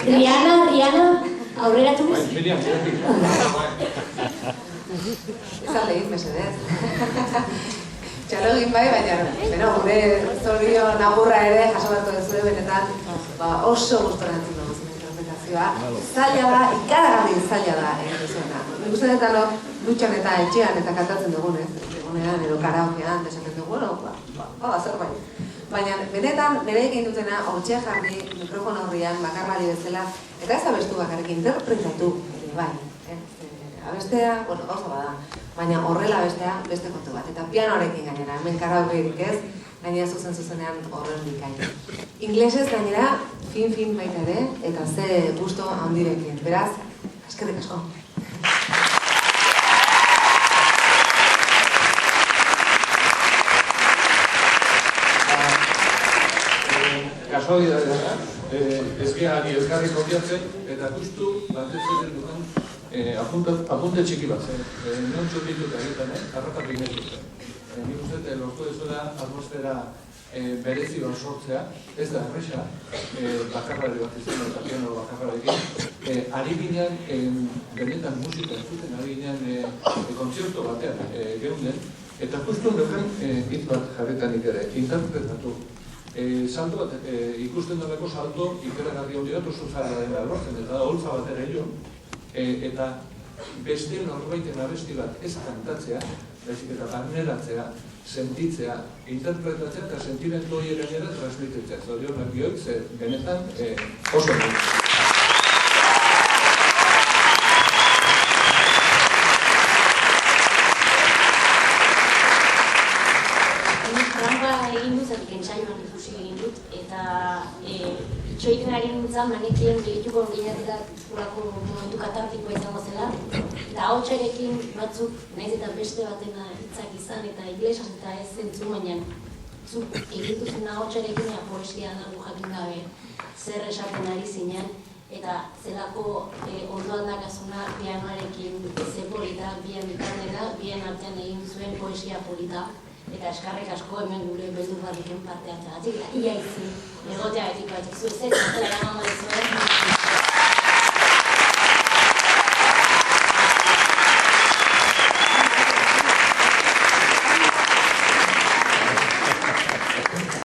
Rihanna, aurrera txuz? Miriam, ez alde egin mesedez. Txalo egin bai, baina gure zorion agurra ere jaso beharko duzue benetan oso gustora entzun dugu zuen interpretazioa. Zaila da, ikaragarri zaila da duzuena. Nik uste dut dutxan eta etxean eta kantatzen dugunez, egunean edo karaokean, desaten dugu, bada zerbait. Baina benetan nire egin dutena hortxe jarri mikrofon horrian bakarlari bezala eta ez abestu bakarrik interpretatu ere bai. Abestea, gauza bada, baina horrela abestea beste kontu bat. Eta pianoarekin gainera, hemen karaokerik ez, gainera zuzenean horren bikain. Inglesez gainera, fin baita ere, eta ze gusto handirekin. Beraz, eskerrik asko. Kasualidadea da, ezgeari ezgarri kopiatzen, eta justu batez ere dukan apunte txiki bat zen. Non txopituk egiten, harratak egin dut. Nik uste lortu dezuela atmosfera berezi bat sortzea, ez da erresa, bakarrari bat izan eta piano bakarrarekin. Ari ginean, benetan musika entzuten, ari ginean kontzertu batean geunden, eta justu horrekan hitz bat jarretanik ere, interpretatu. salto bat, ikusten dalako salto ikeragarri hori bat oso zaila dela lortzen, eta holtza batera hilo, eta beste norbaiten abesti bat ez kantatzea, baizik eta barneratzea, sentitzea, interpretatzea eta sentimendu hori gainera transmititzea. Zorionak bioik, ze benetan oso dut. Entsaioan ikusi egin dut, eta itxoiten ari nintzen manekien gehituko gineatetak urako momentu katartikoa izango zela, eta ahotsarekin batzuk, nahiz eta beste batena hitzak izan eta inglesaz eta ez zentzu, baina zuk egituzen ahotsarekin poesia dago jakin gabe zer esaten ari zinen, eta zelako ondoan dakazuna pianoarekin ze polita, bien bitartena, bien artean egin zuen poesia polita. Eta eskarrik asko hemen gure beldur barriken parte hartzagatik, ia izi, egotea etik batik zuezek, zela eraman badizuen.